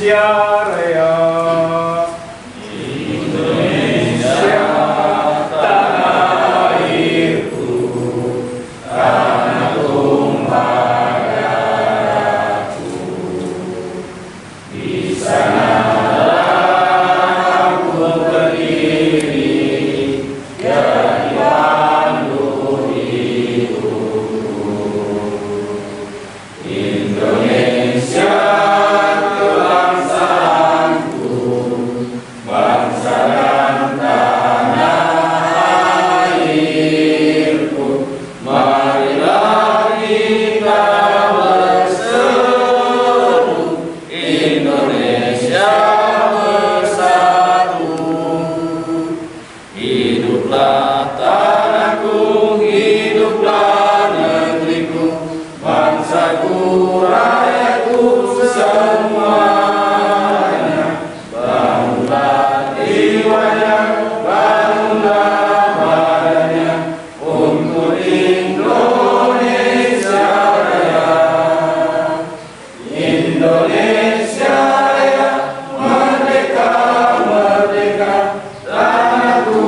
Indonesia Raya. Indonesia tanah airku, tanah tumpah darahku. Di sanalah aku berdiri, jadi pandu hidupku. Indonesia kebangsaanku, bangsa dan tanah airku. Marilah kita berseru, Indonesia bersatu. Hiduplah tanahku, hiduplah negeriku, bangsaku, rakyatku semuanya. Bangunlah jiwanya, bangunlah badannya untuk Indonesia Raya. Indonesia Raya, merdeka, merdeka, tanahku,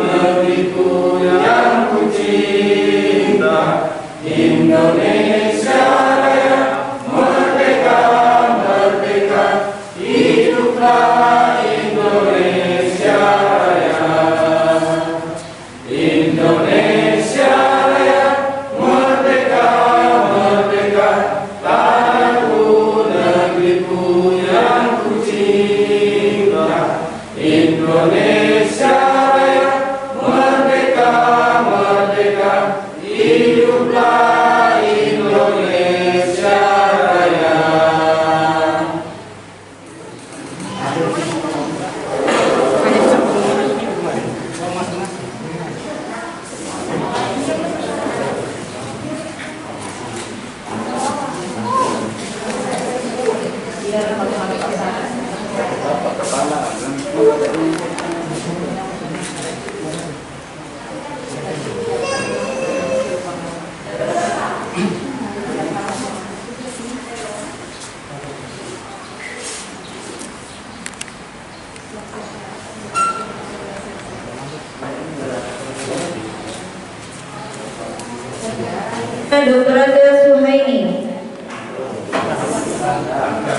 negeriku yang ku cinta. Indonesia Raya, merdeka, merdeka, hiduplah Indonesia Raya. Indonesia Raya, merdeka, merdeka, tanahku, negeriku yang ku cinta. Indonesia Raya, merdeka, merdeka, hiduplah Indonesia Raya. Dr. Anda Suhaini.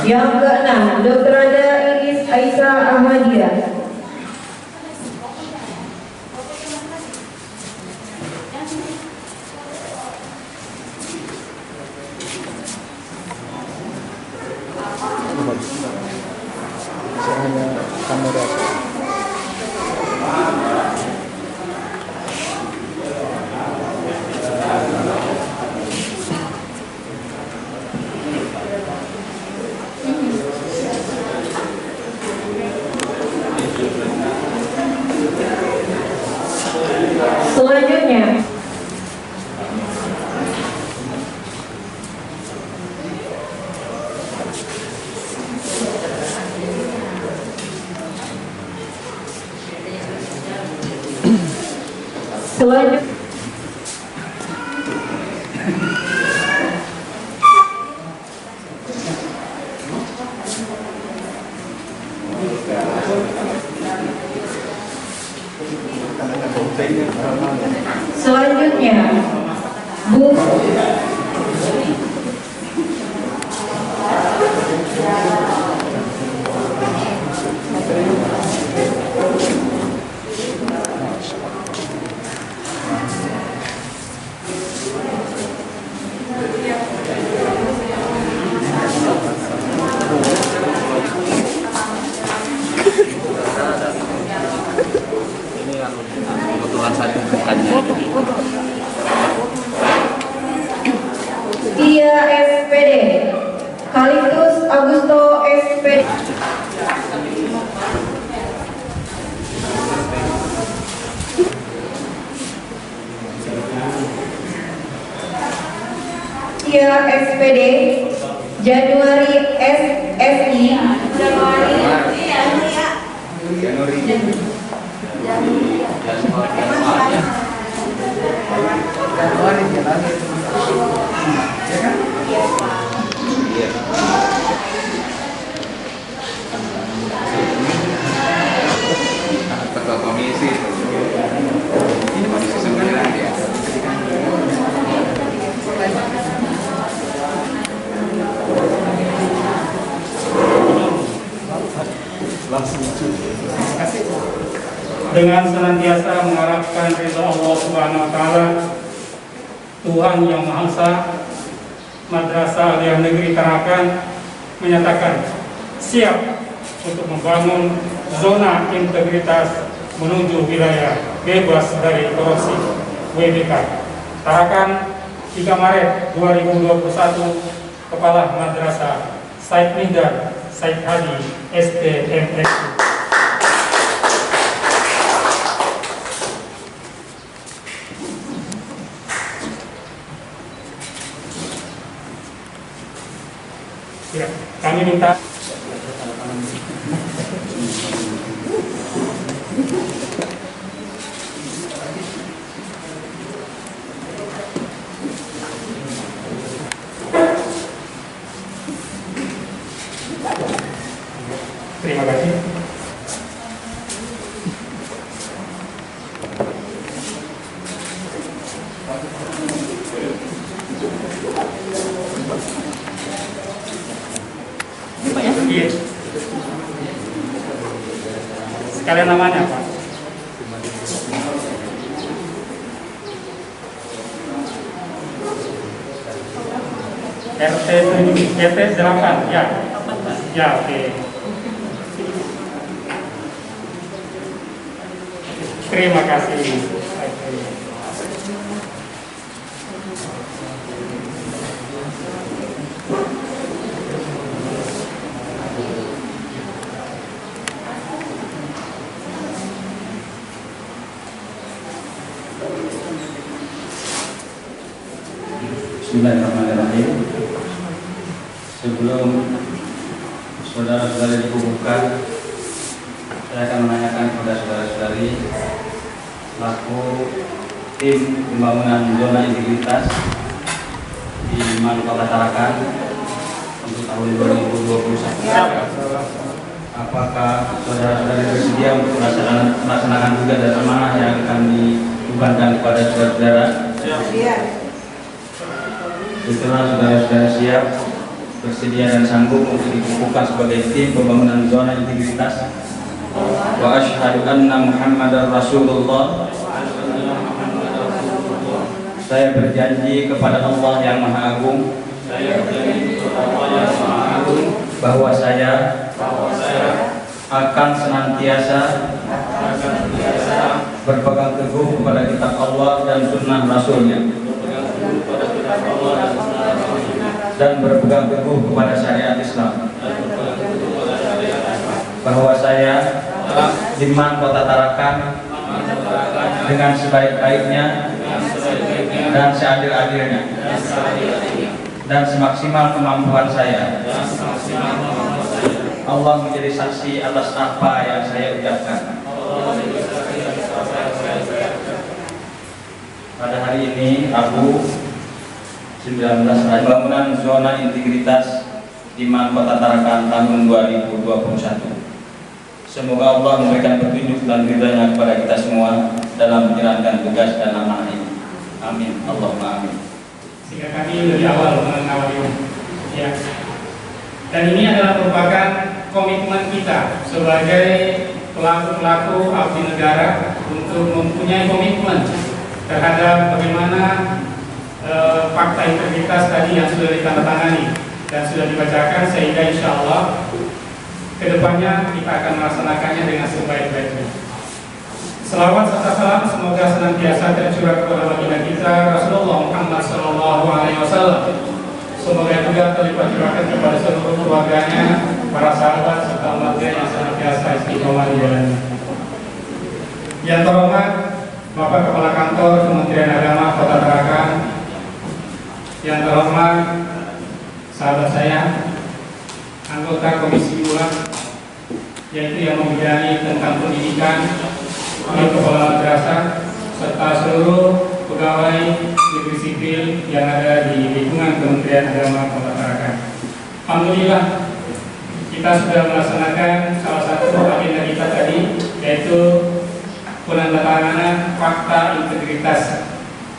Yang keenam, Dr. Anda Iris Aisyah Ahmadiyah. Selanjutnya, selanjutnya, Bu. Kebetulan saya bukannya. Tia SPD, Kalitus Augusto SPD. Tia SPD, Januari SSI. Terima kasih. Dengan senantiasa mengharapkan ridha Allah Subhanahu wa taala, Tuhan yang Maha Esa, Madrasah Aliyah Negeri Tarakan menyatakan siap untuk membangun zona integritas menuju wilayah bebas dari korupsi WBK. Tarakan 3 Maret 2021, Kepala Madrasah Said Mihdar Said Hadi STMSU. Ya, kami minta terima kasih. Iya. Sekalian namanya Pak. RT 8 ya. Ya, oke. Terima kasih. Bismillahirrahmanirrahim. Sebelum saudara-saudari dikukuhkan, saya akan menanyakan kepada saudara-saudari selaku tim pembangunan zona integritas di Kota Tarakan untuk tahun 2021. Apakah saudara-saudari bersedia untuk melaksanakan tugas dan amanah yang akan dibebankan kepada saudara-saudara? Setelah saudara-saudara siap, bersedia dan sanggup untuk dikukuhkan sebagai tim pembangunan zona integritas. Wa asyhadu anna Muhammadar Rasulullah. Saya berjanji kepada Allah yang Maha Agung bahwa saya akan senantiasa berpegang teguh kepada kitab Allah dan sunnah Rasulnya, dan berpegang teguh kepada syariat Islam, bahwa saya Diman Kota Tarakan dengan sebaik-baiknya dan seadil-adilnya dan semaksimal kemampuan saya, Allah menjadi saksi atas apa yang saya ucapkan. Pada hari ini Rabu 19 pembangunan zona integritas di Kota Tarakan tahun 2021. Semoga Allah memberikan petunjuk dan ridha-Nya kepada kita semua dalam menjalankan tugas dan amanah ini. Amin. Allahumma amin. Sehingga kami dari awal mengawali ya. Dan ini adalah merupakan komitmen kita sebagai pelaku-pelaku abdi negara untuk mempunyai komitmen terhadap bagaimana fakta integritas tadi yang sudah ditandatangani dan sudah dibacakan, sehingga insya Allah kedepannya kita akan melaksanakannya dengan sebaik-baiknya. Selawat serta salam semoga senantiasa tercurah kepada baginda kita Rasulullah Muhammad SAW. Semoga juga terlipat curahkan kepada seluruh keluarganya, para sahabat serta umatnya yang senantiasa istiqomah di jalannya. Yang terhormat Bapak Kepala Kantor Kementerian Agama Kota Tarakan, yang terhormat sahabat saya, anggota Komisi 2, yaitu yang membidangi tentang pendidikan, kepala madrasah, serta seluruh pegawai negeri sipil yang ada di lingkungan Kementerian Agama Kota Tarakan. Alhamdulillah, kita sudah melaksanakan salah satu agenda kita tadi, yaitu penandatanganan fakta integritas.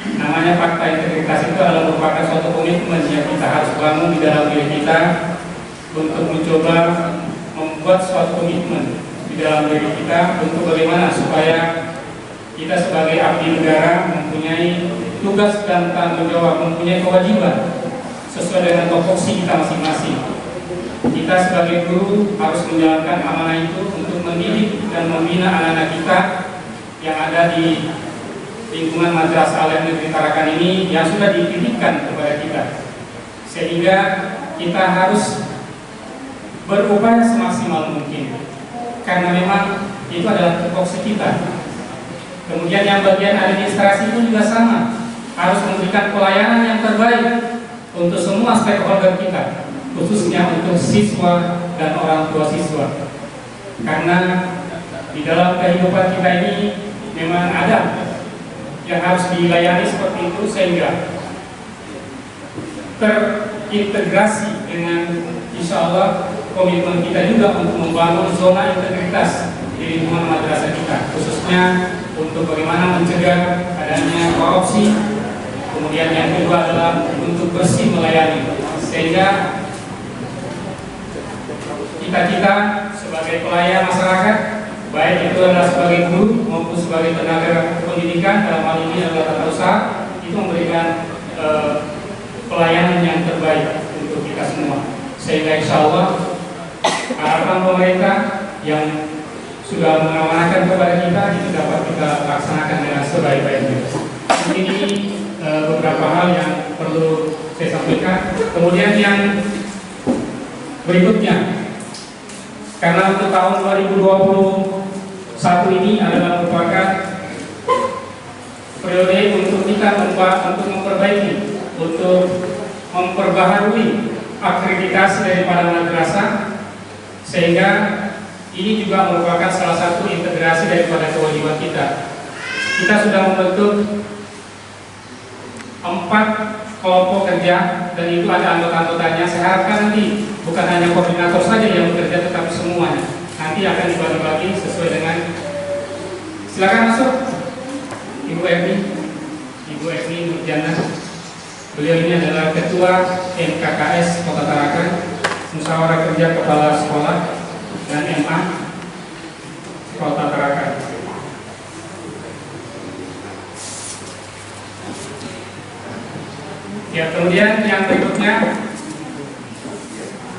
Namanya fakta integritas itu adalah merupakan suatu komitmen yang kita harus bangun di dalam diri kita untuk mencoba membuat suatu komitmen di dalam diri kita untuk bagaimana supaya kita sebagai abdi negara mempunyai tugas dan tanggung jawab, mempunyai kewajiban sesuai dengan topoksi kita masing-masing. Kita sebagai guru harus menjalankan amanah itu untuk mendidik dan membina anak-anak kita yang ada di lingkungan Madrasah Aliyah Negeri Tarakan ini yang sudah dititipkan kepada kita, sehingga kita harus berupaya semaksimal mungkin karena memang itu adalah tupoksi kita. Kemudian yang bagian administrasi pun juga sama, harus memberikan pelayanan yang terbaik untuk semua stakeholder kita, khususnya untuk siswa dan orang tua siswa. Karena di dalam kehidupan kita ini memang ada yang harus dilayani seperti itu, sehingga terintegrasi dengan insya Allah komitmen kita juga untuk membangun zona integritas di lingkungan madrasah kita, khususnya untuk bagaimana mencegah adanya korupsi. Kemudian yang kedua adalah untuk bersih melayani, sehingga kita sebagai pelayan masyarakat, baik itu adalah sebagai guru maupun sebagai tenaga pendidikan, dalam hal ini adalah tata usaha, itu memberikan pelayanan yang terbaik untuk kita semua. Sehingga insya Allah harapan pemerintah yang sudah mengamanahkan kepada kita itu dapat kita laksanakan dengan sebaik-baiknya. Mungkin ini beberapa hal yang perlu saya sampaikan. Kemudian yang berikutnya, karena untuk tahun 2021 ini adalah merupakan periode untuk kita untuk memperbaiki, untuk memperbaharui akreditasi daripada madrasah, sehingga ini juga merupakan salah satu integrasi daripada kewajiban kita. Kita sudah membentuk 4 kelompok kerja dan itu ada anggota-anggotanya. Saya harapkan nanti bukan hanya koordinator saja yang bekerja, tetapi semuanya nanti akan dibagi-bagi sesuai dengan. Silakan masuk Ibu Evni Nurjana. Beliau ini adalah Ketua MKKS Kota Tarakan, Musyawarah Kerja Kepala Sekolah dan MA Kota Tarakan. Ya, kemudian yang berikutnya,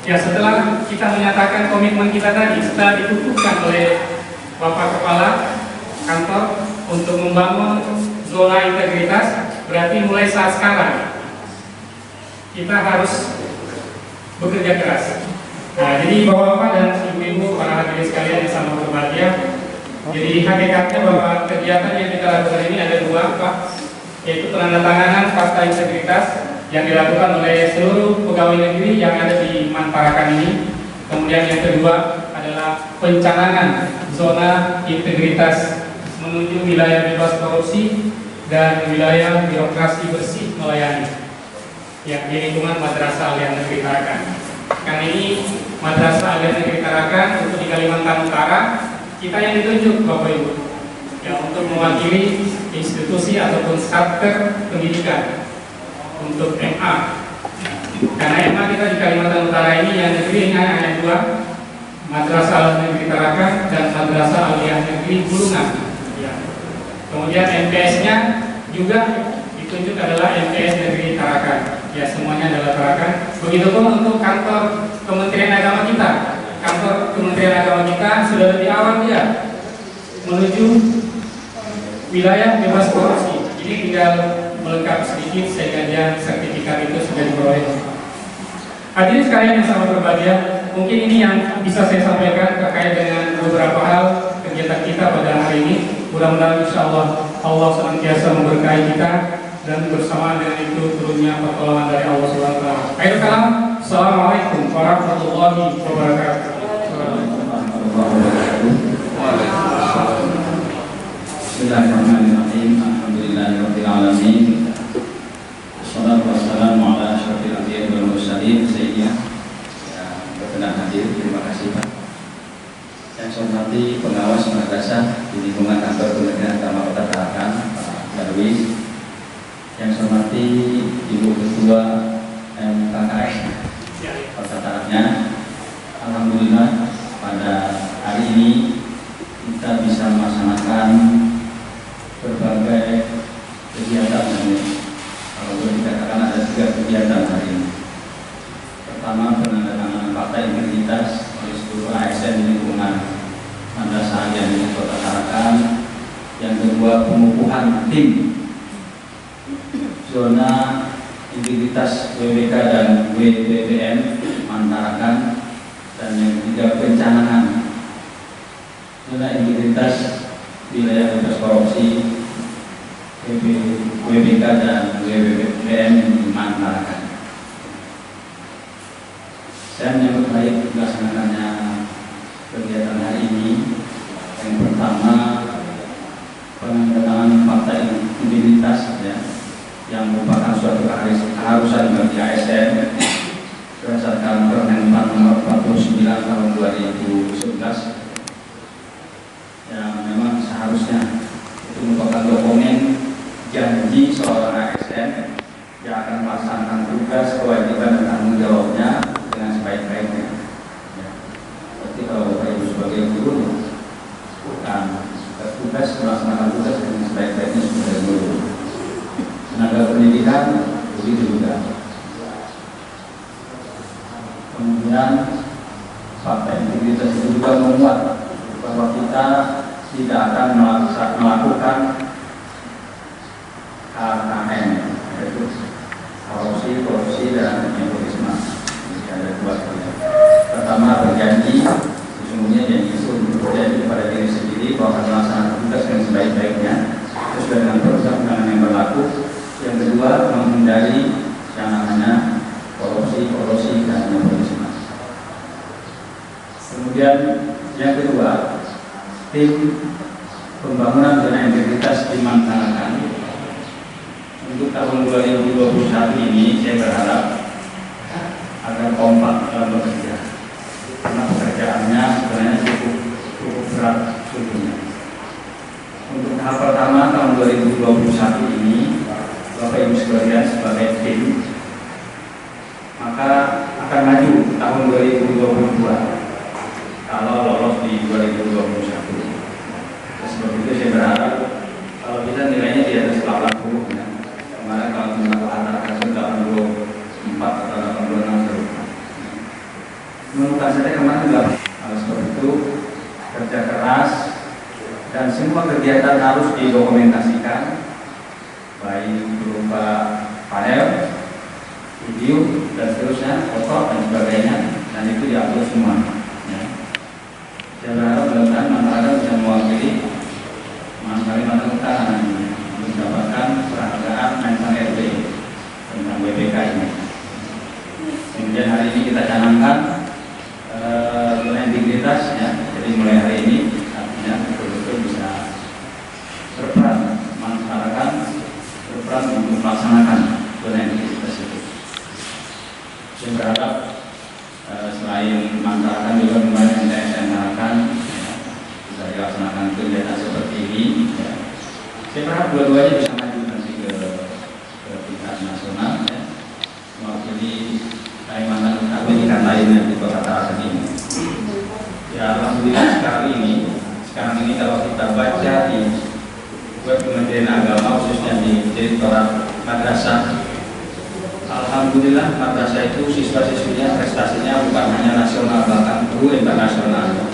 ya setelah kita menyatakan komitmen kita tadi, setelah dikukuhkan oleh Bapak Kepala Kantor untuk membangun zona integritas, berarti mulai saat sekarang kita harus bekerja keras. Nah, jadi Bapak-bapak dan Ibu-ibu, para hadirin sekalian yang sama berbahagia, jadi hakikatnya bahwa kegiatan yang kita lakukan ini ada 2, Pak, yaitu penandatanganan fakta integritas yang dilakukan oleh seluruh pegawai negeri yang ada di Tarakan ini. Kemudian yang kedua adalah pencanangan zona integritas menuju wilayah bebas korupsi dan wilayah birokrasi bersih melayani yang di lingkungan Madrasah Aliyah Negeri Tarakan. Karena ini Madrasah Aliyah Negeri Tarakan untuk di Kalimantan Utara, kita yang ditunjuk Bapak Ibu ya untuk mewakili institusi ataupun starter pendidikan untuk MA. Karena MA kita di Kalimantan Utara ini yang negeri hanya 2, Madrasah Aliyah Negeri Tarakan dan Madrasah Aliyah Negeri Bulungan. Ya. Kemudian MPS-nya juga ditunjuk adalah MPS Negeri Tarakan. Ya, semuanya adalah Tarakan. Begitupun untuk kantor Kementerian Agama kita. Kantor Kementerian Agama kita sudah lebih awal dia menuju wilayah bebas korupsi. Ini tinggal melengkapi sedikit sehingga dia sertifikat itu sudah diperoleh. Hadirin sekalian yang sangat berbahagia, mungkin ini yang bisa saya sampaikan terkait dengan beberapa hal kegiatan kita pada hari ini. Mudah-mudahan insya Allah Allah senantiasa memberkahi kita dan bersamaan dengan itu turunnya pertolongan dari Allah SWT. Akhir kalam, Assalamualaikum warahmatullahi wabarakatuh. Bismillahirrahmanirrahim. Alhamdulillahirabbil alamin. Wassalatu wassalamu ala asyrofil anbiya'i wal mursalin sayyidina berkenan hadir. Terima kasih Pak. Yang saya hormati pengawas madrasah di lingkungan kantor Kementerian Agama Kota Tarakan, Pak Darwis. Yang saya hormati Ibu Ketua MKKS Kota Tarakan. Alhamdulillah pada hari ini bisa melaksanakan berbagai kegiatan ini. Kalau boleh dikatakan ada 3 kegiatan hari ini. Pertama, penandatanganan fakta integritas oleh seluruh ASN di lingkungan Madrasah Al-Jami Kota Tarakan. Yang kedua, pengukuhan tim zona integritas WWK dan WBBM Mantarakan. Dan yang ketiga, pencanangan zona integritas wilayah bebas korupsi WBK dan WBBM Mantarakan. Saya menyambut baik dilaksanakannya kegiatan hari ini. Yang pertama, penandatanganan fakta integritas ya, yang merupakan suatu keharusan bagi ASN berdasarkan Permenpan Nomor 49 Tahun 2011 yang memang seharusnya itu merupakan dokumen janji seorang ASN yang akan melaksanakan tugas, kewajiban dan tanggung jawabnya dengan sebaik-baiknya. Ya. Seperti kalau Bapak Ibu sebagai guru bukan tugas melaksanakan tugas dengan sebaik-baiknya sebagai guru. Tenaga pendidikan begitu juga. Kemudian fakta integritas itu juga memuat bahwa kita tidak akan melakukan KKN, yaitu korupsi dan nepotisme. Jadi ada 2. Pertama, berjanji, sesungguhnya janji itu berjanji kepada diri sendiri bahwa akan melaksanakan tugas dengan sebaik-baiknya sesuai dengan perundang-undangan yang berlaku. Yang kedua, menghindari yang namanya korupsi dan nepotisme. Kemudian yang kedua, tim pembangunan zona integritas di Mantarakan untuk tahun 2021 ini saya berharap agar kompak dalam bekerja, karena pekerjaannya sebenarnya cukup berat sesungguhnya. Untuk tahap pertama tahun 2021 ini, Bapak Ibu sekalian sebagai tim maka akan maju tahun 2022 kalau lolos di 2021. Sebab itu saya berharap kalau bisa nilainya di atas 80 ya. Kemarin kalau kita mengatakan 84 atau 86 serupa. Menurut saya kemarin juga harus sebab itu kerja keras dan semua kegiatan harus didokumentasikan, baik berupa panel, video dan seterusnya, foto dan sebagainya, dan itu diupload semua. Ya. Saya berharap mudah-mudahan masyarakat bisa mewakili Kalimantan Utara mendapatkan penghargaan Mensan RB tentang WBK ini. Kemudian hari ini kita canangkan zona integritas ya. Jadi mulai hari ini artinya betul-betul bisa berperan masyarakat berperan untuk melaksanakan zona integritas itu. Saya berharap selain masyarakat juga kemarin TSN Tarakan bisa dilaksanakan kegiatan seperti ini ya. Saya berharap dua-duanya bisa maju nanti ke tingkat nasional ya, mewakili Kalimantan Utara pendidikan lainnya di Kota Tarakan ini. Ya alhamdulillah sekarang ini kalau kita baca di web Kementerian Agama khususnya di Direktorat Madrasah, alhamdulillah madrasah itu siswa-siswinya prestasinya bukan hanya nasional bahkan internasional.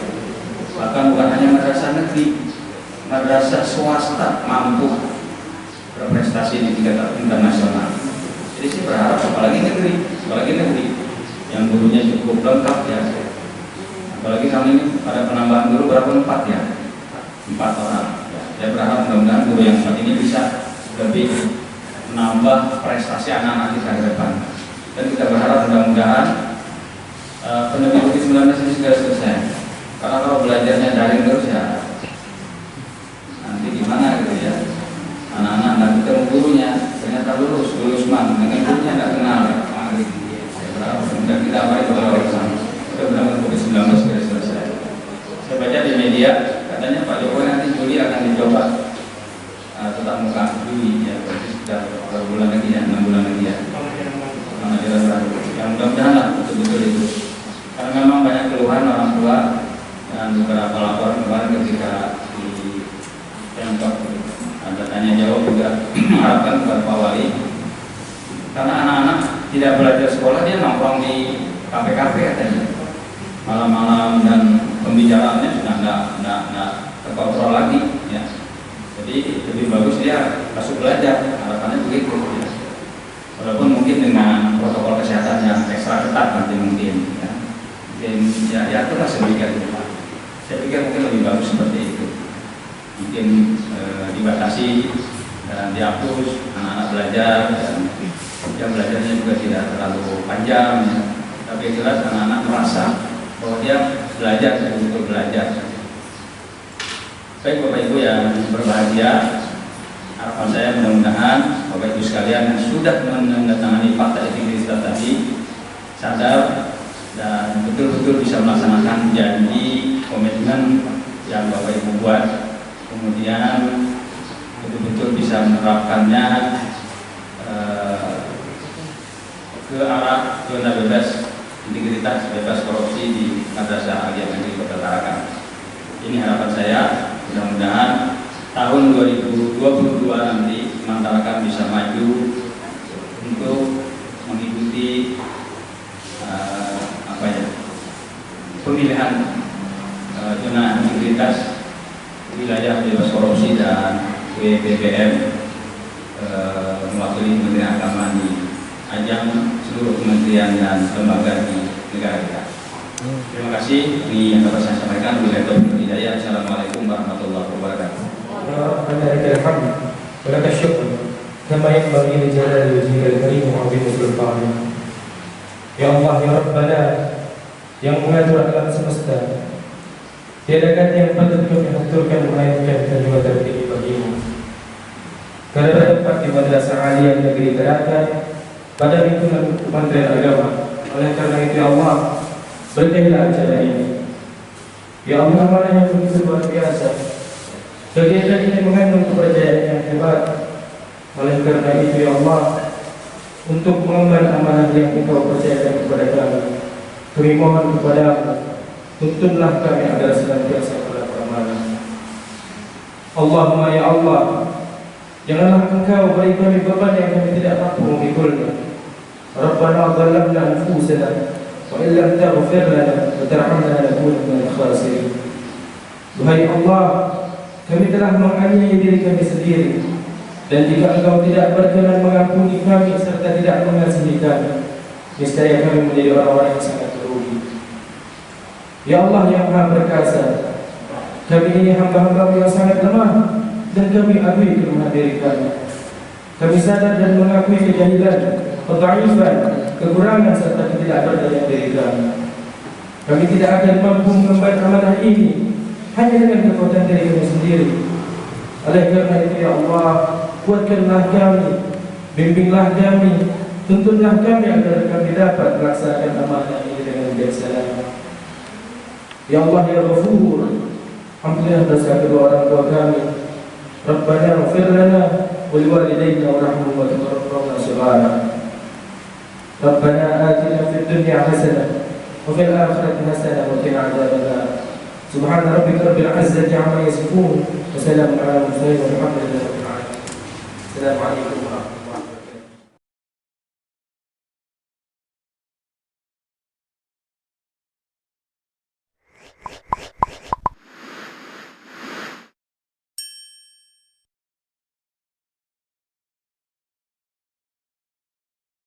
Bahkan bukan hanya madrasah negeri, madrasah swasta mampu berprestasi di tingkat internasional. Jadi saya berharap apalagi negeri yang gurunya cukup lengkap ya. Apalagi kami ini pada penambahan guru berapa 4 ya? 4 orang. Ya. Saya berharap mudah-mudahan guru yang saat ini bisa lebih menambah prestasi anak-anak kita ke depan. Dan kita berharap mudah-mudahan pandemi COVID-19 ini segera selesai. Karena kalau belajarnya daring terus ya nanti gimana gitu ya, anak-anak nggak ketemu gurunya, ternyata lulus man dengan gurunya nggak kenal ya. Saya berharap dan kita apa itu kalau mudah-mudahan COVID-19 segera selesai. Saya baca di media katanya Pak Jokowi nanti Juli akan dicoba tetap muka Juli ya, berarti sudah berapa bulan lagi ya, 6 bulan lagi ya. Yang mudah-mudahan lah betul-betul itu. Karena memang banyak keluhan orang tua dan beberapa laporan kemarin ketika di malam-malam dan pembicaraannya sudah nggak terkontrol lagi ya. Jadi lebih bagus dia masuk belajar, harapannya begitu ya. Walaupun mungkin dengan protokol kesehatan yang ekstra ketat nanti mungkin ya kita sedemikian rupa. Saya pikir mungkin lebih bagus seperti itu. Mungkin dibatasi dan dihapus anak-anak belajar, dan jam belajarnya juga tidak terlalu panjang ya. Tapi jelas anak-anak merasa bahwa dia belajar, betul-betul belajar. Baik Bapak Ibu yang berbahagia, harapan saya mudah-mudahan Bapak Ibu sekalian yang sudah menandatangani fakta integritas tadi sadar dan betul-betul bisa melaksanakan janji komitmen yang Bapak Ibu buat, kemudian betul-betul bisa menerapkannya ke arah zona bebas integritas, bebas korupsi di Madrasah Aliyah Negeri Kota Tarakan. Ini harapan saya, mudah-mudahan tahun 2022 nanti Tarakan bisa maju untuk mengikuti pemilihan zona integritas wilayah bebas korupsi dan WBBM mewakili Kementerian Agama di ajang seluruh kementerian dan lembaga di negara kita. Terima kasih. Ini yang dapat saya sampaikan. Wabillahi taufiq wal hidayah. Assalamualaikum warahmatullahi wabarakatuh. ولك الشكر كما ينبغي لجلال وجهك الكريم وعظيم سلطانك. Ya Allah, ya Rabbana, yang mengatur alam semesta, tiada kata yang patut kami haturkan melainkan kalimat tertinggi bagimu. Karena tempat di Madrasah Aliyah Negeri Tarakan pada lingkungan Kementerian Agama. Oleh karena itu ya Allah, berkailah acara ini. Ya Allah, mana yang begitu luar biasa. Kegiatan ini mengandung kepercayaan yang hebat. Oleh karena itu ya Allah, untuk mengemban amanah yang Engkau percayakan kepada kami mohon kepada-Mu, tuntunlah kami agar senantiasa beramanah. Allahumma ya Allah, janganlah Engkau beri kami beban yang kami tidak mampu memikulnya. Rabbana zalamna anfusana wa illam taghfir lana wa tarhamna lanakunanna minal khasirin. Wahai Allah, kami telah menganiaya diri kami sendiri, dan jika Engkau tidak berkenan mengampuni kami serta tidak mengasihi kami, niscaya kami menjadi orang-orang yang sangat merugi. Ya Allah yang Maha Perkasa, kami ini hamba-Hamba yang sangat lemah dan kami akui kelemahan diri kami. Kami sadar dan mengakui kejahilan, kedhaifan, kekurangan serta ketidakberdayaan diri kami. Kami tidak akan mampu mengemban amanah ini hanya dengan kekuatan diri kami sendiri. Oleh karena itu ya Allah, kuatkanlah kami, bimbinglah kami, tuntunlah kami agar kami dapat melaksanakan amanah ini dengan bijaksana. Ya Allah ya Ghafur, ampunilah dosa kedua orang tua kami. Rabbana ighfir lana wa liwalidayna warhamhum wa taqabbal shighara. Rabbana atina fid dunya hasanah wa fil akhirati hasanah wa qina adzabannar. Subhana rabbika rabbil izzati amma yasifun wa salamun ala al mursalin walhamdulillahi rabbil alamin. Assalamualaikum.